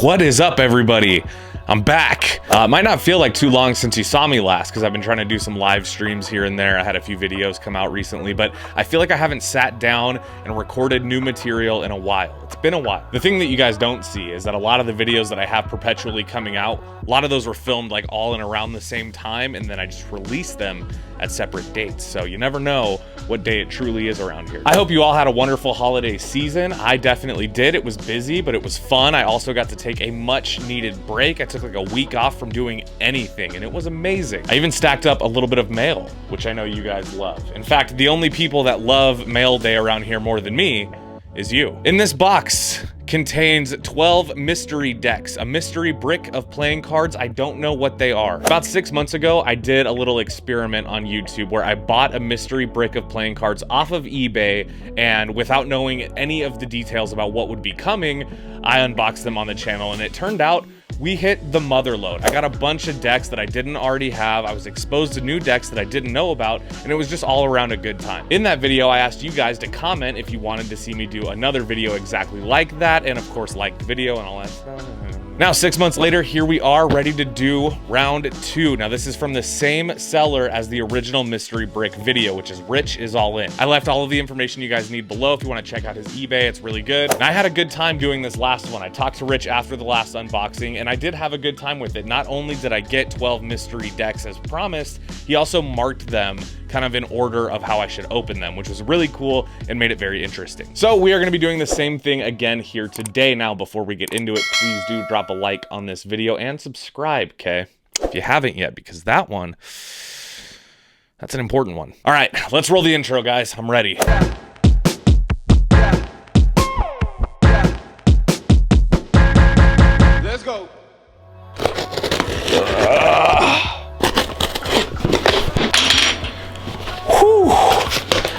What is up, everybody? I'm back. Might not feel like too long since you saw me last because I've been trying to do some live streams here and there. I had a few videos come out recently, but I feel like I haven't sat down and recorded new material in a while. It's been a while. The thing that you guys don't see is that a lot of the videos that I have perpetually coming out, a lot of those were filmed like all in around the same time, and then I just released them at separate dates. So you never know what day it truly is around here. I hope you all had a wonderful holiday season. I definitely did. It was busy, but it was fun. I also got to take a much needed break. I took like a week off from doing anything, and it was amazing. I even stacked up a little bit of mail, which I know you guys love. In fact, the only people that love mail day around here more than me is you. In this box contains 12 mystery decks, a mystery brick of playing cards. I don't know what they are. About 6 months ago, I did a little experiment on YouTube where I bought a mystery brick of playing cards off of eBay, and without knowing any of the details about what would be coming, I unboxed them on the channel, and it turned out we hit the mother load. I got a bunch of decks that I didn't already have. I was exposed to new decks that I didn't know about, and it was just all around a good time. In that video, I asked you guys to comment if you wanted to see me do another video exactly like that, and of course, like the video and all that stuff. Now, 6 months later, here we are ready to do round 2. Now, this is from the same seller as the original mystery brick video, which is Rich Is All In. I left all of the information you guys need below if you want to check out his eBay. It's really good. And I had a good time doing this last one. I talked to Rich after the last unboxing, and I did have a good time with it. Not only did I get 12 mystery decks as promised, he also marked them kind of in order of how I should open them, which was really cool and made it very interesting. So we are going to be doing the same thing again here today. Now, before we get into it, please do drop a like on this video and subscribe, okay? If you haven't yet, because that's an important one. All right, let's roll the intro, guys. I'm ready. Let's go.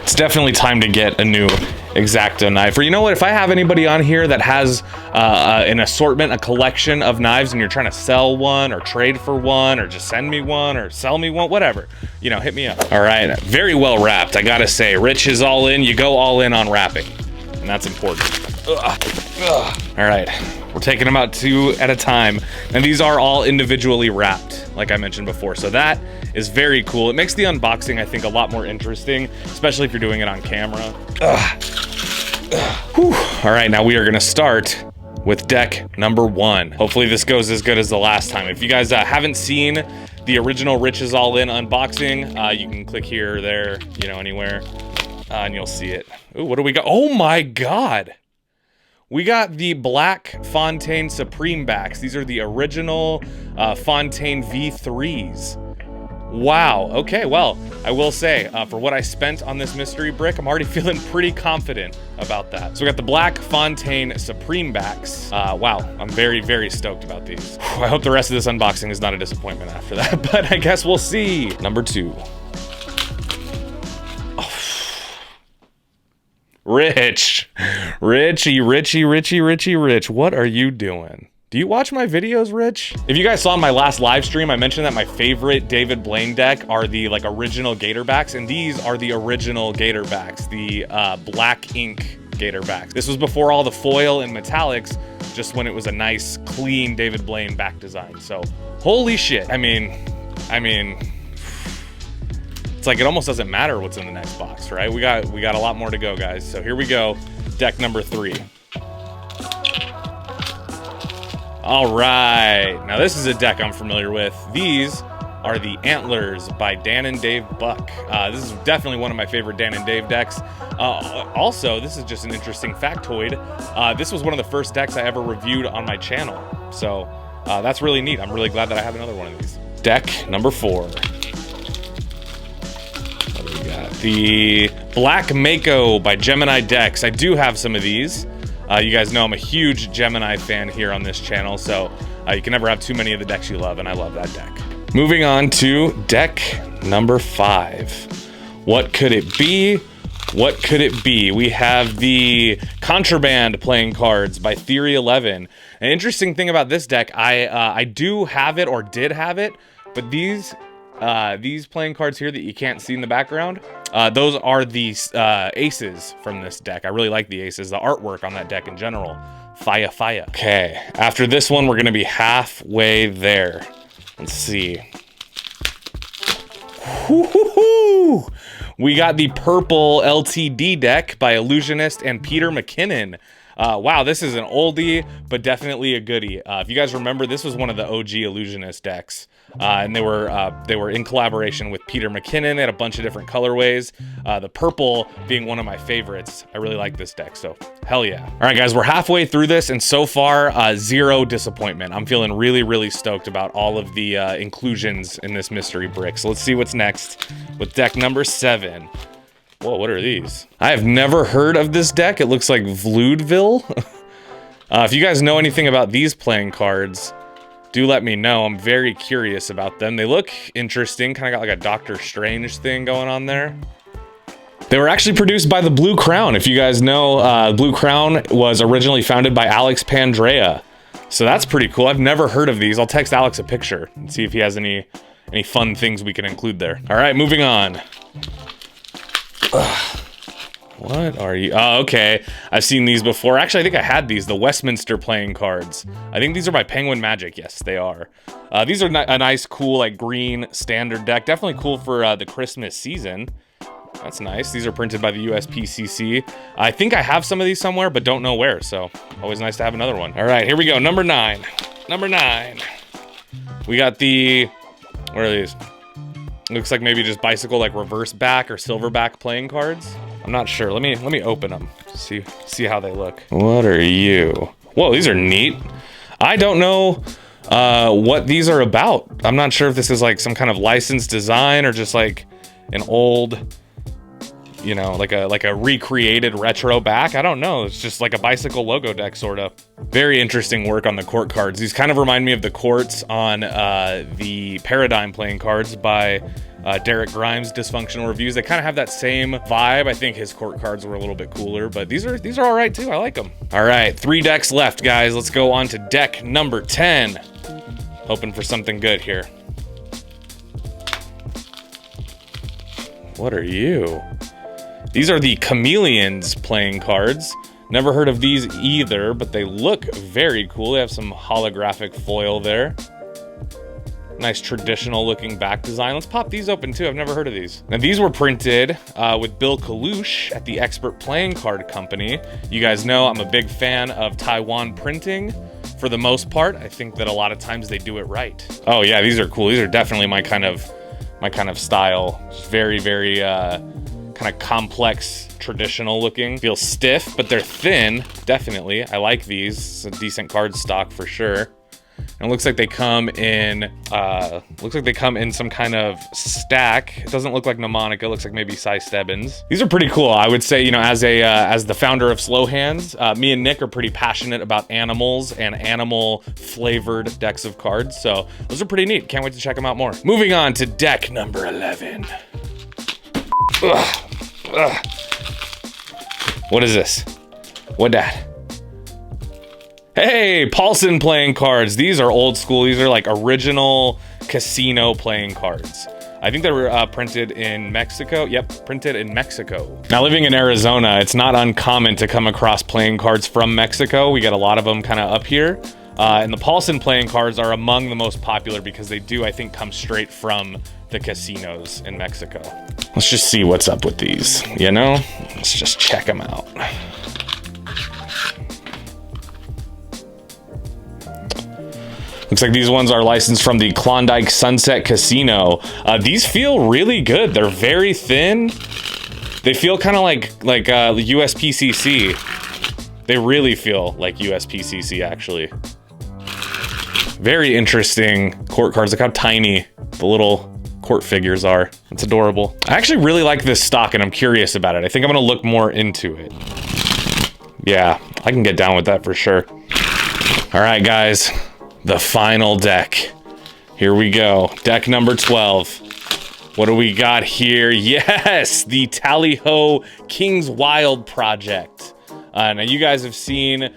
It's definitely time to get a new X-Acto knife. Or you know what, if I have anybody on here that has an assortment, a collection of knives, and you're trying to sell one or trade for one or just send me one or sell me one, whatever, you know, hit me up. All right, very well wrapped, I gotta say. Rich is all in. You go all in on wrapping, and that's important. All right, we're taking them out 2 at a time, and these are all individually wrapped, like I mentioned before, so that is very cool. It makes the unboxing, I think, a lot more interesting, especially if you're doing it on camera. All right, now we are gonna start with deck number 1. Hopefully this goes as good as the last time. If you guys haven't seen the original Rich Is All In unboxing, you can click here or there, you know, anywhere, and you'll see it. Ooh, what do we got? Oh my God. We got the Black Fontaine Supreme backs. These are the original Fontaine V3s. Wow, okay, well, I will say, for what I spent on this mystery brick, I'm already feeling pretty confident about that. So we got the Black Fontaine Supreme backs. Wow, I'm very, very stoked about these. Whew, I hope the rest of this unboxing is not a disappointment after that, but I guess we'll see. Number 2. Rich. Richie, what are you doing? Do you watch my videos, Rich? If you guys saw in my last live stream, I mentioned that my favorite David Blaine deck are the like original Gatorbacks, and these are the original Gatorbacks, the black ink Gatorbacks. This was before all the foil and metallics, just when it was a nice, clean David Blaine back design. So, holy shit. I mean, it's like it almost doesn't matter what's in the next box, right? We got a lot more to go, guys. So here we go, deck number 3. All right, now this is a deck I'm familiar with. These are the Antlers by Dan and Dave Buck. This is definitely one of my favorite Dan and Dave decks. Also, this is just an interesting factoid. This was one of the first decks I ever reviewed on my channel. So that's really neat. I'm really glad that I have another one of these. Deck number 4. What do we got? The Black Mako by Gemini Decks. I do have some of these. You guys know I'm a huge Gemini fan here on this channel, so you can never have too many of the decks you love, and I love that deck. Moving on to deck number 5. What could it be? What could it be? We have the Contraband playing cards by Theory 11. An interesting thing about this deck, I do have it, or did have it, but these playing cards here that you can't see in the background, those are the aces from this deck. I really like the aces. The artwork on that deck in general, Fire, fire. Okay, after this one, we're gonna be halfway there. Let's see. Woo-hoo-hoo! We got the purple LTD deck by Illusionist and Peter McKinnon. Wow, this is an oldie, but definitely a goodie. If you guys remember, this was one of the OG Illusionist decks. And they were in collaboration with Peter McKinnon. They had a bunch of different colorways. The purple being one of my favorites. I really like this deck, so hell yeah. All right, guys, we're halfway through this, and so far, zero disappointment. I'm feeling really, really stoked about all of the inclusions in this mystery brick. So let's see what's next with deck number 7. Whoa, what are these? I have never heard of this deck. It looks like Vloodville. If you guys know anything about these playing cards, do let me know. I'm very curious about them. They look interesting. Kind of got like a Doctor Strange thing going on there. They were actually produced by the Blue Crown. If you guys know, Blue Crown was originally founded by Alex Pandrea. So that's pretty cool. I've never heard of these. I'll text Alex a picture and see if he has any fun things we can include there. All right, moving on. What are you? Oh, okay. I've seen these before. Actually, I think I had these, the Westminster playing cards. I think these are by Penguin Magic. Yes, they are. These are a nice, cool, like green standard deck. Definitely cool for the Christmas season. That's nice. These are printed by the USPCC. I think I have some of these somewhere, but don't know where. So always nice to have another one. All right, here we go. Number 9. Number 9. We got the, what are these? Looks like maybe just bicycle, like reverse back or silverback playing cards. I'm not sure. Let me open them. See how they look. What are you? Whoa, these are neat. I don't know what these are about. I'm not sure if this is like some kind of licensed design or just like an old, you know, like a recreated retro back. I don't know. It's just like a bicycle logo deck, sort of. Very interesting work on the court cards. These kind of remind me of the courts on the Paradigm playing cards by Derek Grimes' Dysfunctional Reviews. They kind of have that same vibe. I think his court cards were a little bit cooler, but these are all right too. I like them. All right, 3 decks left, guys. Let's go on to deck number 10. Hoping for something good here. What are you? These are the Chameleons playing cards. Never heard of these either, but they look very cool. They have some holographic foil there. Nice traditional looking back design. Let's pop these open too. I've never heard of these. Now these were printed with Bill Kalush at the Expert Playing Card Company. You guys know I'm a big fan of Taiwan printing. For the most part, I think that a lot of times they do it right. Oh yeah, these are cool. These are definitely my kind of style. Just very, very kind of complex, traditional looking. Feel stiff, but they're thin, definitely. I like these. It's a decent card stock for sure. And it looks like they come in some kind of stack. It doesn't look like mnemonic. It looks like maybe Cy Stebbins. These are pretty cool. I would say, you know, as the founder of Slow Hands, me and Nick are pretty passionate about animals and animal flavored decks of cards. So those are pretty neat. Can't wait to check them out more. Moving on to deck number 11. Ugh. What is this? What that? Hey, Paulson playing cards. These are old school. These are like original casino playing cards. I think they were printed in Mexico. Yep, printed in Mexico. Now living in Arizona, it's not uncommon to come across playing cards from Mexico. We get a lot of them kind of up here. And the Paulson playing cards are among the most popular because they do, I think, come straight from the casinos in Mexico. Let's just see what's up with these, you know? Let's just check them out. Looks like these ones are licensed from the Klondike Sunset Casino. These feel really good. They're very thin. They feel kind of like USPCC. They really feel like USPCC, actually. Very interesting court cards. Look how tiny the little court figures are. It's adorable. I actually really like this stock and I'm curious about it. I think I'm gonna look more into it. Yeah, I can get down with that for sure. All right, guys, the final deck. Here we go. Deck number 12. What do we got here? Yes, the Tally Ho King's Wild project. Now you guys have seen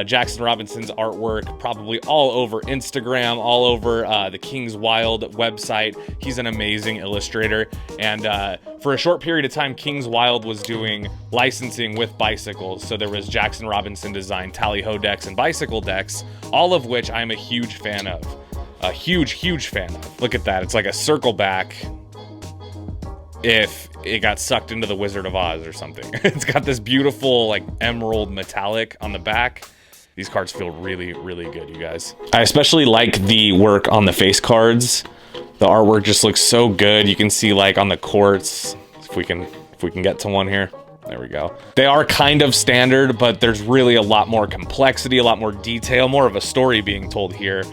Jackson Robinson's artwork probably all over Instagram, all over the Kings Wild website. He's an amazing illustrator, and for a short period of time, Kings Wild was doing licensing with bicycles. So there was Jackson Robinson designed tally-ho decks and bicycle decks, all of which I'm a huge fan of. A huge fan of. Look at that, it's like a circle back if it got sucked into the Wizard of Oz or something. It's got this beautiful like emerald metallic on the back. These cards feel really good, you guys. I especially like the work on the face cards. The artwork just looks so good. You can see like on the quartz, if we can get to one here. There we go. They are kind of standard, but there's really a lot more complexity, a lot more detail, more of a story being told here.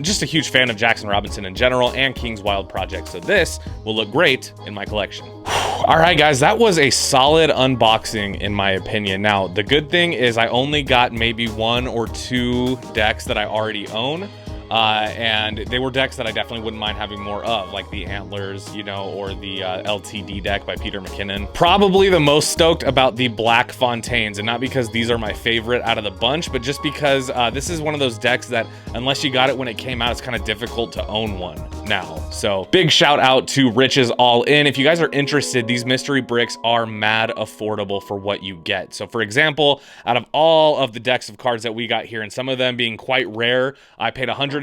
Just a huge fan of Jackson Robinson in general and Kings Wild projects, so this will look great in my collection. All right, guys, that was a solid unboxing in my opinion. Now, the good thing is I only got maybe 1 or 2 decks that I already own. And they were decks that I definitely wouldn't mind having more of, like the Antlers, you know, or the LTD deck by Peter McKinnon. Probably the most stoked about the Black Fontaines, and not because these are my favorite out of the bunch, but just because this is one of those decks that unless you got it when it came out, it's kind of difficult to own one now. So big shout out to Rich's All In. If you guys are interested, these mystery bricks are mad affordable for what you get. So for example, out of all of the decks of cards that we got here, and some of them being quite rare, I paid $125.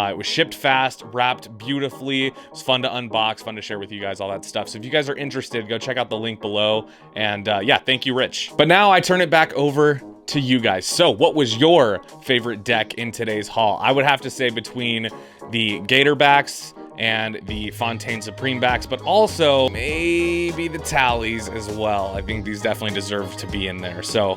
It was shipped fast, wrapped beautifully. It was fun to unbox, fun to share with you guys, all that stuff. So if you guys are interested, go check out the link below. And yeah, thank you, Rich. But now I turn it back over to you guys. So what was your favorite deck in today's haul? I would have to say between the Gator backs and the Fontaine Supreme backs, but also maybe the tallies as well. I think these definitely deserve to be in there. So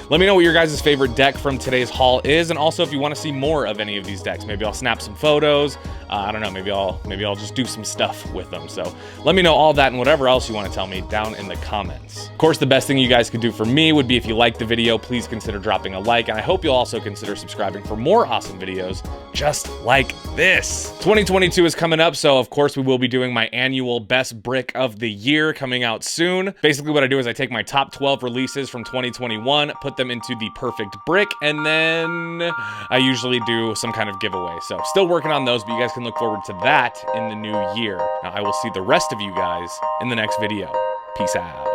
let me know what your guys' favorite deck from today's haul is, and also if you want to see more of any of these decks. Maybe I'll snap some photos. I don't know, maybe I'll just do some stuff with them. So let me know all that and whatever else you want to tell me down in the comments. Of course, the best thing you guys could do for me would be if you liked the video, please consider dropping a like, and I hope you'll also consider subscribing for more awesome videos just like this. 2022 is coming up, so of course we will be doing my annual best brick of the year coming out soon. Basically what I do is I take my top 12 releases from 2021, put them into the perfect brick, and then I usually do some kind of giveaway. So still working on those, but you guys can look forward to that in the new year. Now I will see the rest of you guys in the next video. Peace out.